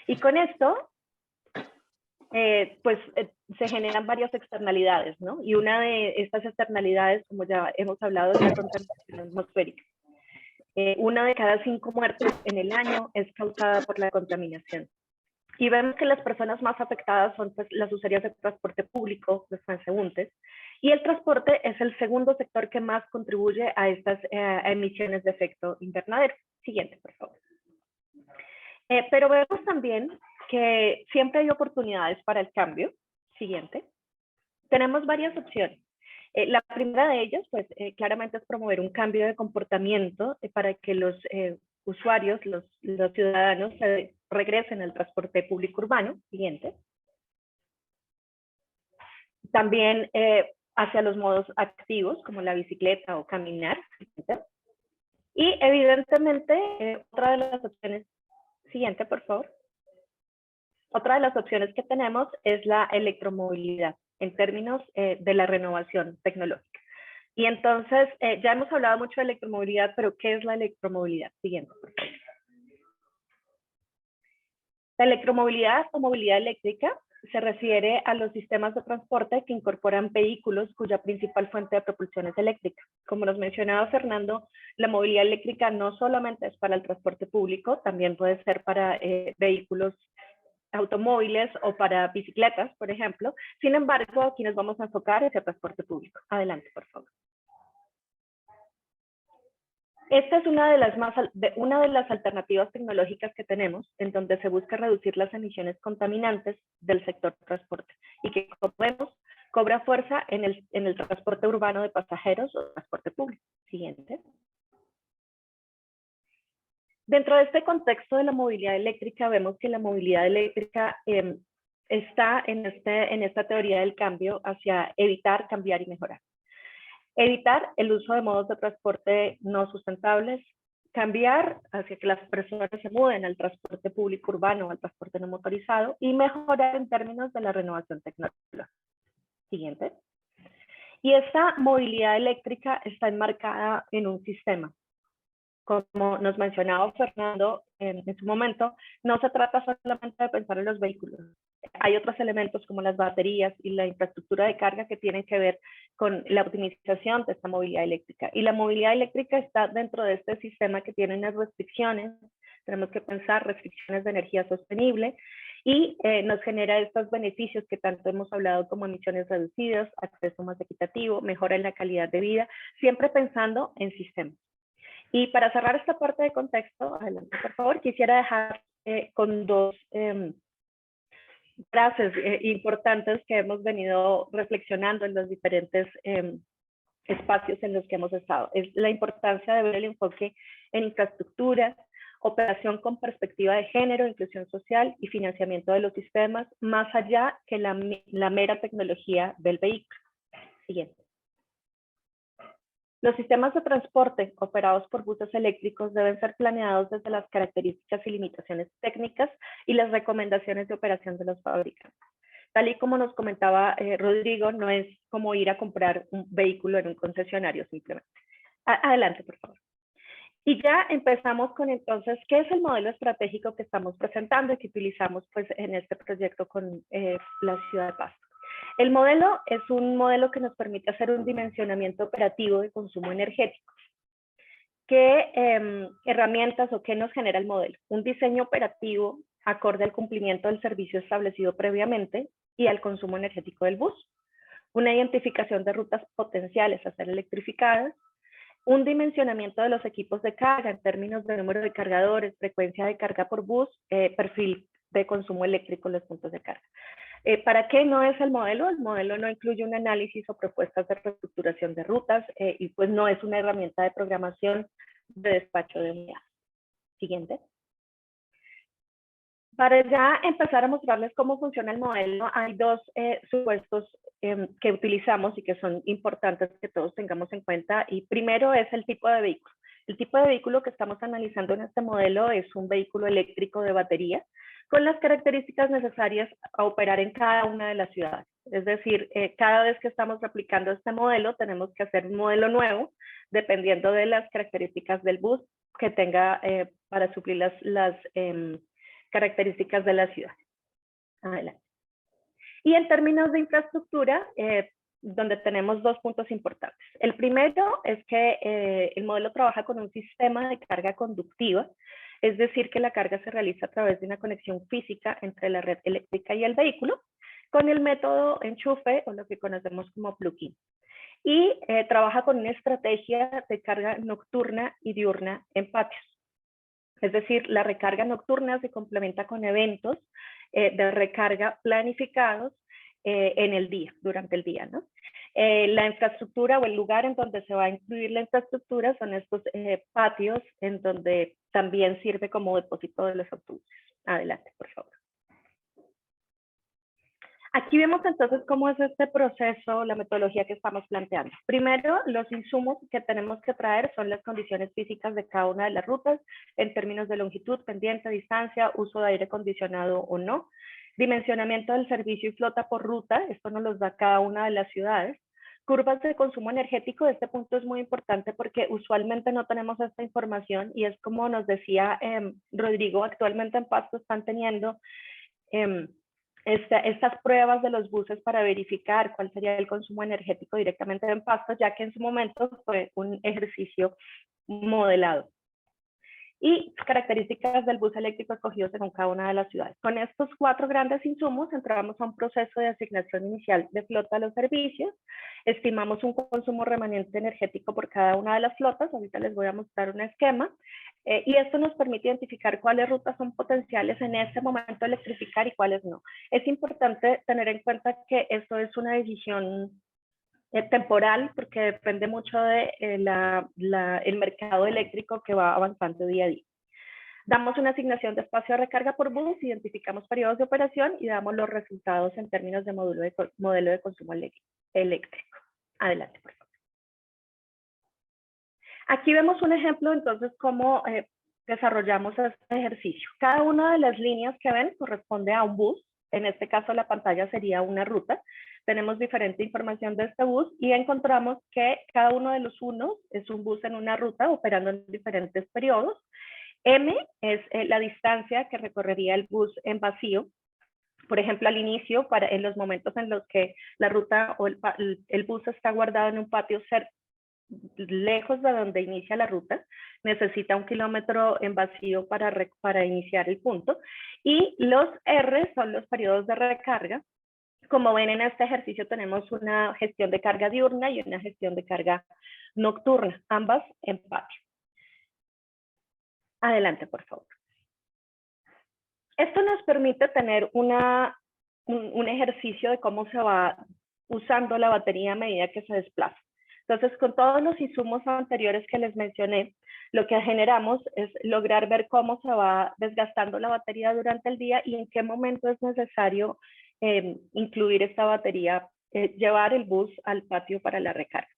Y con esto, se generan varias externalidades, ¿no? Y una de estas externalidades, como ya hemos hablado, es la contaminación atmosférica. Una de cada 5 muertes en el año es causada por la contaminación. Y vemos que las personas más afectadas son pues, las usuarias de transporte público, los transeúntes, y el transporte es el segundo sector que más contribuye a estas emisiones de efecto invernadero. Siguiente, por favor. Pero vemos también que siempre hay oportunidades para el cambio. Siguiente. Tenemos varias opciones. La primera de ellas, pues claramente es promover un cambio de comportamiento para que los usuarios, los ciudadanos regresen al transporte público urbano. Siguiente. También hacia los modos activos, como la bicicleta o caminar. Siguiente. Y evidentemente, otra de las opciones, siguiente por favor. Otra de las opciones que tenemos es la electromovilidad, en términos de la renovación tecnológica. Y entonces, ya hemos hablado mucho de electromovilidad, pero ¿qué es la electromovilidad? Siguiente, por favor. La electromovilidad o movilidad eléctrica se refiere a los sistemas de transporte que incorporan vehículos cuya principal fuente de propulsión es eléctrica. Como nos mencionaba Fernando, la movilidad eléctrica no solamente es para el transporte público, también puede ser para vehículos automóviles o para bicicletas, por ejemplo. Sin embargo, aquí nos vamos a enfocar hacia el transporte público. Adelante, por favor. Esta es una de las alternativas tecnológicas que tenemos, en donde se busca reducir las emisiones contaminantes del sector transporte y que, como vemos, cobra fuerza en el transporte urbano de pasajeros o transporte público. Siguiente. Dentro de este contexto de la movilidad eléctrica, vemos que la movilidad eléctrica está en esta teoría del cambio hacia evitar, cambiar y mejorar. Evitar el uso de modos de transporte no sustentables, cambiar hacia que las personas se muden al transporte público urbano o al transporte no motorizado, y mejorar en términos de la renovación tecnológica. Siguiente. Y esta movilidad eléctrica está enmarcada en un sistema. Como nos mencionaba Fernando en su momento, no se trata solamente de pensar en los vehículos. Hay otros elementos como las baterías y la infraestructura de carga que tienen que ver con la optimización de esta movilidad eléctrica. Y la movilidad eléctrica está dentro de este sistema que tiene unas restricciones. Tenemos que pensar restricciones de energía sostenible y nos genera estos beneficios que tanto hemos hablado, como emisiones reducidas, acceso más equitativo, mejora en la calidad de vida, siempre pensando en sistemas. Y para cerrar esta parte de contexto, adelante por favor, quisiera dejar con dos frases importantes que hemos venido reflexionando en los diferentes espacios en los que hemos estado. Es la importancia de ver el enfoque en infraestructura, operación con perspectiva de género, inclusión social y financiamiento de los sistemas, más allá que la mera tecnología del vehículo. Siguiente. Los sistemas de transporte operados por buses eléctricos deben ser planeados desde las características y limitaciones técnicas y las recomendaciones de operación de los fabricantes. Tal y como nos comentaba Rodrigo, no es como ir a comprar un vehículo en un concesionario simplemente. Adelante, por favor. Y ya empezamos con entonces, ¿qué es el modelo estratégico que estamos presentando y que utilizamos pues, en este proyecto con la ciudad de Pasto? El modelo es un modelo que nos permite hacer un dimensionamiento operativo de consumo energético. ¿Qué herramientas o qué nos genera el modelo? Un diseño operativo acorde al cumplimiento del servicio establecido previamente y al consumo energético del bus. Una identificación de rutas potenciales a ser electrificadas. Un dimensionamiento de los equipos de carga en términos de número de cargadores, frecuencia de carga por bus, perfil de consumo eléctrico en los puntos de carga. ¿Para qué no es el modelo? El modelo no incluye un análisis o propuestas de reestructuración de rutas y pues no es una herramienta de programación de despacho de unidades. Siguiente. Para ya empezar a mostrarles cómo funciona el modelo, hay dos supuestos que utilizamos y que son importantes que todos tengamos en cuenta. Y primero es el tipo de vehículo. El tipo de vehículo que estamos analizando en este modelo es un vehículo eléctrico de batería con las características necesarias a operar en cada una de las ciudades. Es decir, cada vez que estamos aplicando este modelo, tenemos que hacer un modelo nuevo, dependiendo de las características del bus que tenga para suplir las características de la ciudad. Adelante. Y en términos de infraestructura, donde tenemos dos puntos importantes. El primero es que el modelo trabaja con un sistema de carga conductiva, es decir, que la carga se realiza a través de una conexión física entre la red eléctrica y el vehículo, con el método enchufe o lo que conocemos como plug-in. Y trabaja con una estrategia de carga nocturna y diurna en patios. Es decir, la recarga nocturna se complementa con eventos de recarga planificados en el día, durante el día, ¿no? La infraestructura o el lugar en donde se va a incluir la infraestructura son estos patios en donde también sirve como depósito de los autobuses. Adelante, por favor. Aquí vemos entonces cómo es este proceso, la metodología que estamos planteando. Primero, los insumos que tenemos que traer son las condiciones físicas de cada una de las rutas en términos de longitud, pendiente, distancia, uso de aire acondicionado o no. Dimensionamiento del servicio y flota por ruta, esto nos los da cada una de las ciudades. Curvas de consumo energético, este punto es muy importante porque usualmente no tenemos esta información y es como nos decía Rodrigo, actualmente en Pasto están teniendo estas pruebas de los buses para verificar cuál sería el consumo energético directamente en Pasto, ya que en su momento fue un ejercicio modelado. Y características del bus eléctrico escogido según cada una de las ciudades. Con estos 4 grandes insumos entramos a un proceso de asignación inicial de flota a los servicios, estimamos un consumo remanente energético por cada una de las flotas, ahorita les voy a mostrar un esquema, y esto nos permite identificar cuáles rutas son potenciales en este momento electrificar y cuáles no. Es importante tener en cuenta que esto es una decisión temporal porque depende mucho de el mercado eléctrico que va avanzando día a día. Damos una asignación de espacio de recarga por bus, identificamos periodos de operación y damos los resultados en términos de modelo de consumo eléctrico. Adelante, por favor. Aquí vemos un ejemplo entonces cómo desarrollamos este ejercicio. Cada una de las líneas que ven corresponde a un bus. En este caso la pantalla sería una ruta. Tenemos diferente información de este bus y encontramos que cada uno de los unos es un bus en una ruta operando en diferentes periodos. M es la distancia que recorrería el bus en vacío. Por ejemplo, al inicio, en los momentos en los que la ruta o el bus está guardado en un patio lejos de donde inicia la ruta, necesita 1 kilómetro en vacío para iniciar el punto. Y los R son los periodos de recarga. Como ven en este ejercicio tenemos una gestión de carga diurna y una gestión de carga nocturna, ambas en patio. Adelante, por favor. Esto nos permite tener un ejercicio de cómo se va usando la batería a medida que se desplaza. Entonces, con todos los insumos anteriores que les mencioné, lo que generamos es lograr ver cómo se va desgastando la batería durante el día y en qué momento es necesario incluir esta batería, llevar el bus al patio para la recarga.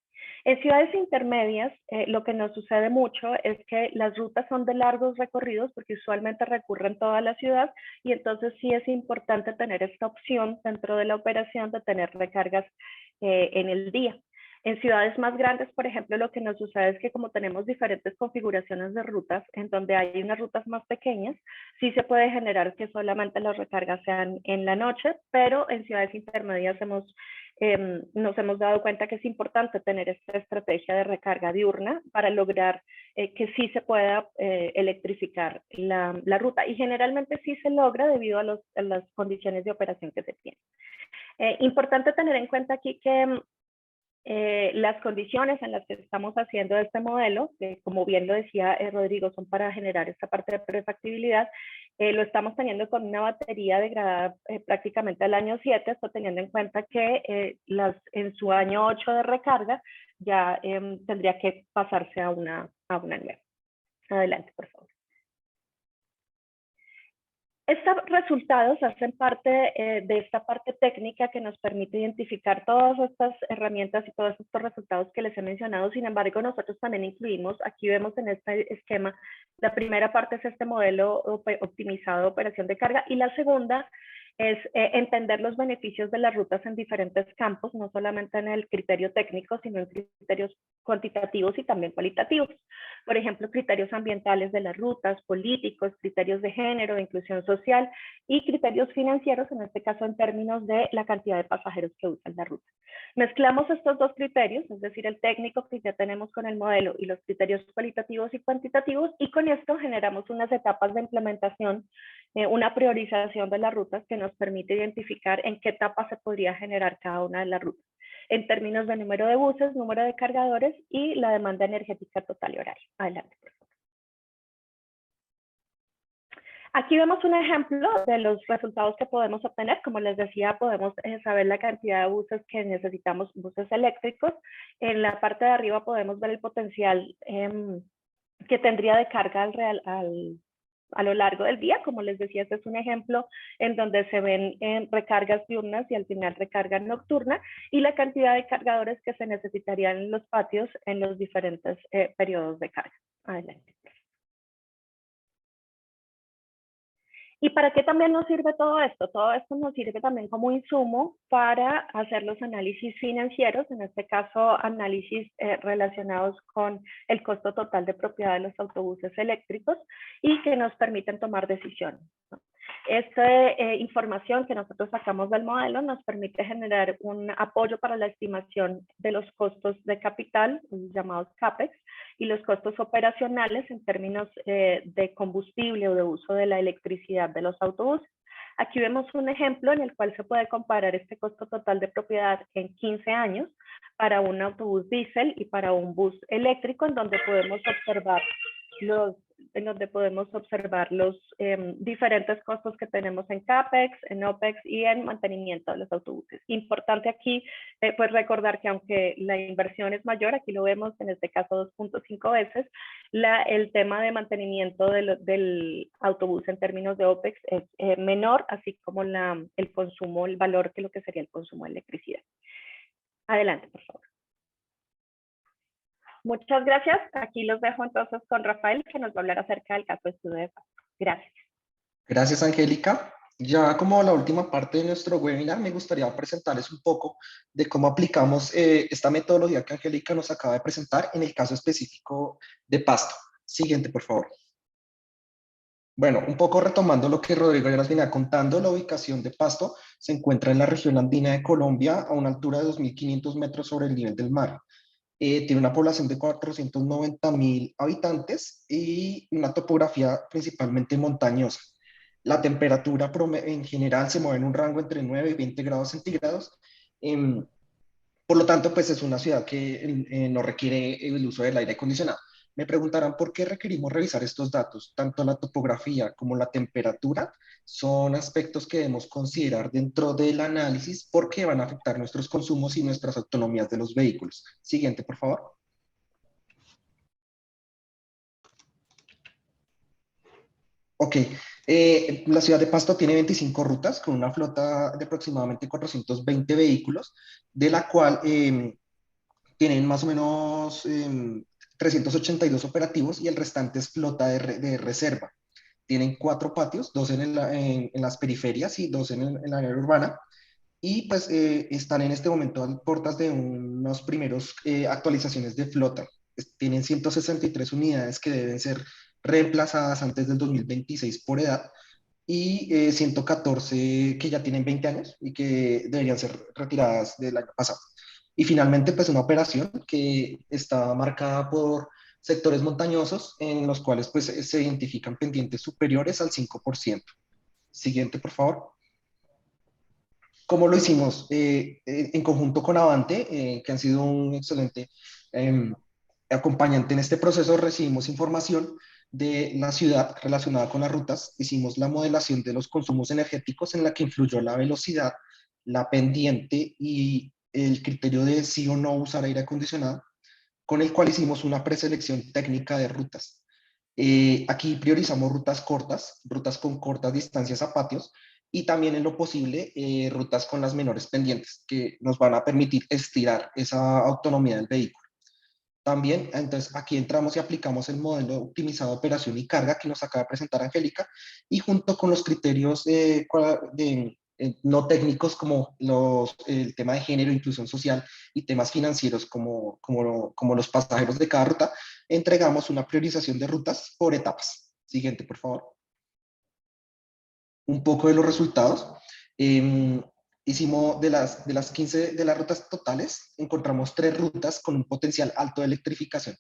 En ciudades intermedias, lo que nos sucede mucho es que las rutas son de largos recorridos porque usualmente recurren toda la ciudad y entonces sí es importante tener esta opción dentro de la operación de tener recargas en el día. En ciudades más grandes, por ejemplo, lo que nos sucede es que como tenemos diferentes configuraciones de rutas, en donde hay unas rutas más pequeñas, sí se puede generar que solamente las recargas sean en la noche, pero en ciudades intermedias nos hemos dado cuenta que es importante tener esta estrategia de recarga diurna para lograr que sí se pueda electrificar la ruta. Y generalmente sí se logra debido a las condiciones de operación que se tienen. Importante tener en cuenta aquí que las condiciones en las que estamos haciendo este modelo, que como bien lo decía Rodrigo, son para generar esta parte de prefactibilidad, lo estamos teniendo con una batería degradada prácticamente al año 7, esto teniendo en cuenta que en su año 8 de recarga ya tendría que pasarse a una nueva. Adelante, por favor. Estos resultados hacen parte de esta parte técnica que nos permite identificar todas estas herramientas y todos estos resultados que les he mencionado. Sin embargo, nosotros también incluimos, aquí vemos en este esquema, la primera parte es este modelo optimizado de operación de carga y la segunda es entender los beneficios de las rutas en diferentes campos, no solamente en el criterio técnico, sino en criterios cuantitativos y también cualitativos. Por ejemplo, criterios ambientales de las rutas, políticos, criterios de género, de inclusión social y criterios financieros, en este caso en términos de la cantidad de pasajeros que usan la ruta. Mezclamos estos dos criterios, es decir, el técnico que ya tenemos con el modelo y los criterios cualitativos y cuantitativos, y con esto generamos unas etapas de implementación, una priorización de las rutas que nos permite identificar en qué etapa se podría generar cada una de las rutas, en términos de número de buses, número de cargadores y la demanda energética total y horaria. Adelante, por favor. Aquí vemos un ejemplo de los resultados que podemos obtener. Como les decía, podemos saber la cantidad de buses que necesitamos, buses eléctricos. En la parte de arriba podemos ver el potencial que tendría de carga a lo largo del día. Como les decía, este es un ejemplo en donde se ven recargas diurnas y al final recarga nocturna y la cantidad de cargadores que se necesitarían en los patios en los diferentes periodos de carga. Adelante. ¿Y para qué también nos sirve todo esto? Todo esto nos sirve también como insumo para hacer los análisis financieros, en este caso análisis relacionados con el costo total de propiedad de los autobuses eléctricos y que nos permiten tomar decisiones, ¿no? Esta información que nosotros sacamos del modelo nos permite generar un apoyo para la estimación de los costos de capital, llamados CAPEX, y los costos operacionales en términos de combustible o de uso de la electricidad de los autobuses. Aquí vemos un ejemplo en el cual se puede comparar este costo total de propiedad en 15 años para un autobús diésel y para un bus eléctrico, en donde podemos observar los diferentes costos que tenemos en CAPEX, en OPEX y en mantenimiento de los autobuses. Importante aquí pues recordar que aunque la inversión es mayor, aquí lo vemos en este caso 2.5 veces, el tema de mantenimiento del autobús en términos de OPEX es menor, así como el consumo, el valor que lo que sería el consumo de electricidad. Adelante, por favor. Muchas gracias. Aquí los dejo entonces con Rafael, que nos va a hablar acerca del caso de estudio de Pasto. Gracias. Gracias, Angélica. Ya como la última parte de nuestro webinar, me gustaría presentarles un poco de cómo aplicamos esta metodología que Angélica nos acaba de presentar en el caso específico de Pasto. Siguiente, por favor. Bueno, un poco retomando lo que Rodrigo ya nos venía contando, la ubicación de Pasto se encuentra en la región andina de Colombia a una altura de 2.500 metros sobre el nivel del mar. Tiene una población de 490.000 habitantes y una topografía principalmente montañosa. La temperatura en general se mueve en un rango entre 9 y 20 grados centígrados. Por lo tanto, pues es una ciudad que no requiere el uso del aire acondicionado. Me preguntarán por qué requerimos revisar estos datos. Tanto la topografía como la temperatura son aspectos que debemos considerar dentro del análisis porque van a afectar nuestros consumos y nuestras autonomías de los vehículos. Siguiente, por favor. Ok, la ciudad de Pasto tiene 25 rutas con una flota de aproximadamente 420 vehículos, de la cual tienen más o menos 382 operativos y el restante es flota de reserva. Tienen 4 patios, 2 en las periferias y 2 en la área urbana. Y pues están en este momento a puertas de unos primeros actualizaciones de flota. Tienen 163 unidades que deben ser reemplazadas antes del 2026 por edad y 114 que ya tienen 20 años y que deberían ser retiradas del año pasado. Y finalmente, pues una operación que está marcada por sectores montañosos en los cuales pues se identifican pendientes superiores al 5%. Siguiente, por favor. ¿Cómo lo hicimos? En conjunto con Avante, que han sido un excelente eh, acompañante en este proceso, recibimos información de la ciudad relacionada con las rutas, hicimos la modelación de los consumos energéticos en la que influyó la velocidad, la pendiente y el criterio de sí o no usar aire acondicionado, con el cual hicimos una preselección técnica de rutas. Aquí priorizamos rutas con cortas distancias a patios y también en lo posible rutas con las menores pendientes que nos van a permitir estirar esa autonomía del vehículo. También, entonces, aquí entramos y aplicamos el modelo optimizado de operación y carga que nos acaba de presentar Angélica y junto con los criterios no técnicos como el tema de género, inclusión social y temas financieros como los pasajeros de cada ruta, entregamos una priorización de rutas por etapas. Siguiente, por favor. Un poco de los resultados. Hicimos de las 15 de las rutas totales, encontramos 3 rutas con un potencial alto de electrificación.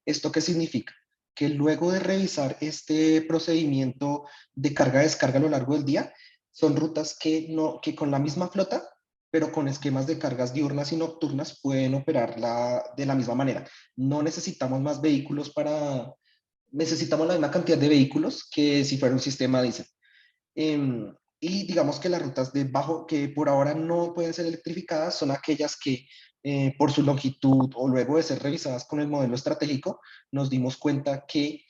¿Esto qué significa? Que luego de revisar este procedimiento de carga-descarga a lo largo del día, son rutas que con la misma flota, pero con esquemas de cargas diurnas y nocturnas, pueden operar de la misma manera. No necesitamos más vehículos necesitamos la misma cantidad de vehículos que si fuera un sistema diésel. Y digamos que las rutas de bajo, que por ahora no pueden ser electrificadas, son aquellas que por su longitud o luego de ser revisadas con el modelo estratégico, nos dimos cuenta que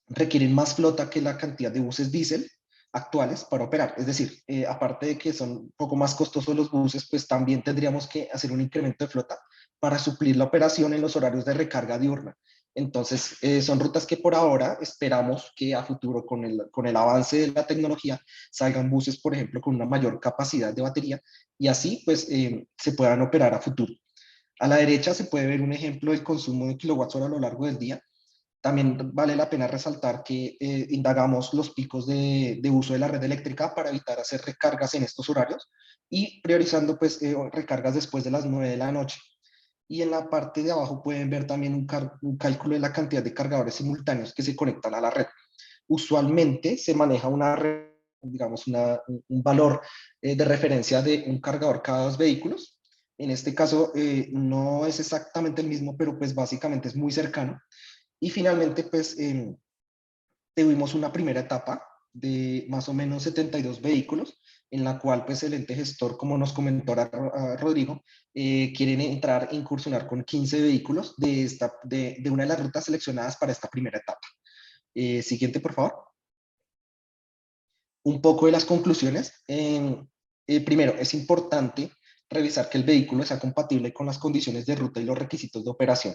requieren más flota que la cantidad de buses diésel actuales para operar. Es decir, aparte de que son un poco más costosos los buses, pues también tendríamos que hacer un incremento de flota para suplir la operación en los horarios de recarga diurna. Entonces, son rutas que por ahora esperamos que a futuro, con el avance de la tecnología, salgan buses, por ejemplo, con una mayor capacidad de batería y así, pues, se puedan operar a futuro. A la derecha se puede ver un ejemplo del consumo de kilowatts hora a lo largo del día. También vale la pena resaltar que indagamos los picos de uso de la red eléctrica para evitar hacer recargas en estos horarios y priorizando pues recargas después de las 9 de la noche. Y en la parte de abajo pueden ver también un cálculo de la cantidad de cargadores simultáneos que se conectan a la red. Usualmente se maneja una red, digamos, un valor de referencia de un cargador cada 2 vehículos. En este caso no es exactamente el mismo, pero pues básicamente es muy cercano. Y finalmente, pues, tuvimos una primera etapa de más o menos 72 vehículos, en la cual, pues, el ente gestor, como nos comentó Rodrigo, quieren entrar e incursionar con 15 vehículos de una de las rutas seleccionadas para esta primera etapa. Siguiente, por favor. Un poco de las conclusiones. Primero, es importante revisar que el vehículo sea compatible con las condiciones de ruta y los requisitos de operación.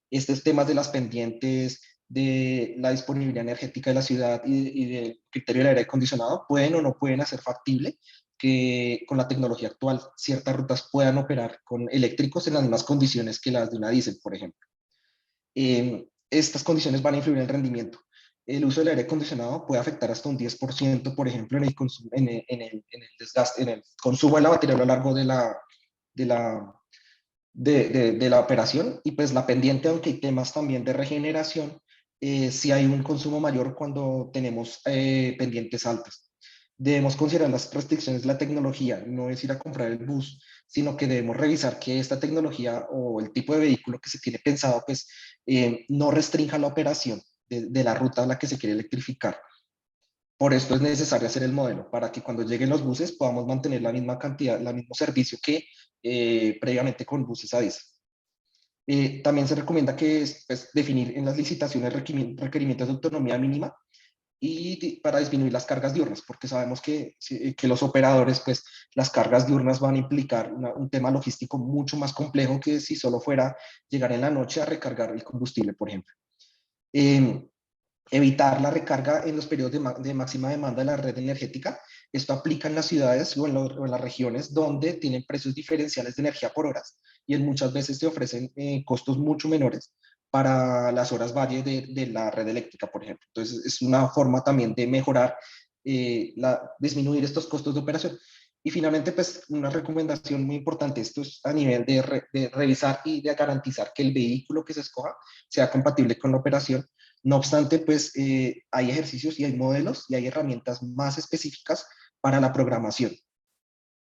Estos temas de las pendientes, de la disponibilidad energética de la ciudad y del criterio del aire acondicionado pueden o no pueden hacer factible que con la tecnología actual ciertas rutas puedan operar con eléctricos en las mismas condiciones que las de una diésel, por ejemplo. Estas condiciones van a influir en el rendimiento. El uso del aire acondicionado puede afectar hasta un 10%, por ejemplo, en el, consumo, en el desgaste, en el consumo de la batería a lo largo de la operación. Y pues la pendiente, aunque hay temas también de regeneración, si hay un consumo mayor cuando tenemos pendientes altas. Debemos considerar las restricciones de la tecnología, no es ir a comprar el bus sino que debemos revisar que esta tecnología o el tipo de vehículo que se tiene pensado, pues no restrinja la operación de la ruta a la que se quiere electrificar. Por esto es necesario hacer el modelo, para que cuando lleguen los buses podamos mantener la misma cantidad, el mismo servicio que previamente con buses a diésel. También se recomienda que pues, definir en las licitaciones requerimientos de autonomía mínima y para disminuir las cargas diurnas, porque sabemos que los operadores, pues las cargas diurnas van a implicar un tema logístico mucho más complejo que si solo fuera llegar en la noche a recargar el combustible, por ejemplo. Evitar la recarga en los periodos de máxima demanda de la red energética. Esto aplica en las ciudades o en las regiones donde tienen precios diferenciales de energía por horas y muchas veces te ofrecen costos mucho menores para las horas valle de la red eléctrica, por ejemplo. Entonces, es una forma también de mejorar, disminuir estos costos de operación. Y finalmente, pues una recomendación muy importante, esto es a nivel de revisar y de garantizar que el vehículo que se escoja sea compatible con la operación. No obstante, pues hay ejercicios y hay modelos y hay herramientas más específicas para la programación.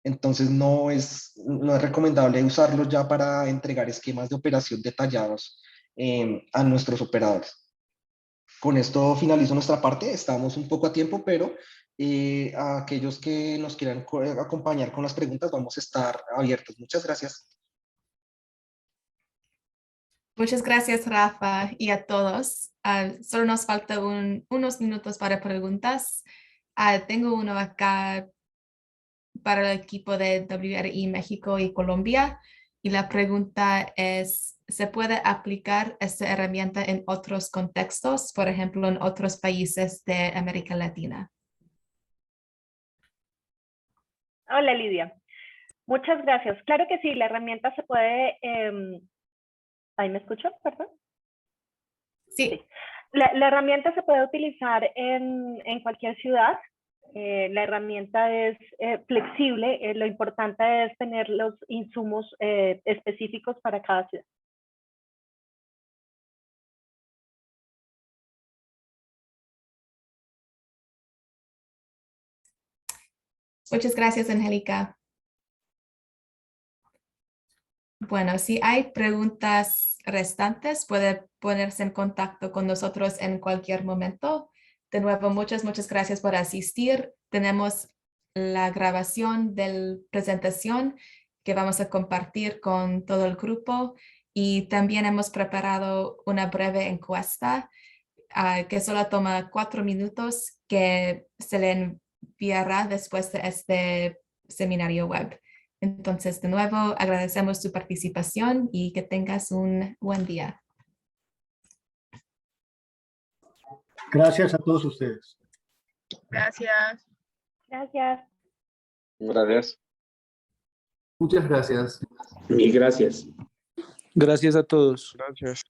Entonces no es recomendable usarlo ya para entregar esquemas de operación detallados a nuestros operadores. Con esto finalizo nuestra parte. Estamos un poco a tiempo, pero a aquellos que nos quieran acompañar con las preguntas vamos a estar abiertos. Muchas gracias. Muchas gracias, Rafa, y a todos. Solo nos falta unos minutos para preguntas. Tengo uno acá para el equipo de WRI México y Colombia. Y la pregunta es, ¿se puede aplicar esta herramienta en otros contextos, por ejemplo, en otros países de América Latina? Hola, Lidia. Muchas gracias. Claro que sí, la herramienta se puede... ¿Ahí me escucho? Perdón. Sí. La herramienta se puede utilizar en cualquier ciudad. La herramienta es flexible. Lo importante es tener los insumos específicos para cada ciudad. Muchas gracias, Angélica. Bueno, si hay preguntas restantes, puede ponerse en contacto con nosotros en cualquier momento. De nuevo, muchas gracias por asistir. Tenemos la grabación de la presentación que vamos a compartir con todo el grupo y también hemos preparado una breve encuesta que solo toma 4 minutos que se le enviará después de este seminario web. Entonces, de nuevo, agradecemos tu participación y que tengas un buen día. Gracias a todos ustedes. Gracias. Gracias. Gracias. Muchas gracias. Mil gracias. Gracias a todos. Gracias.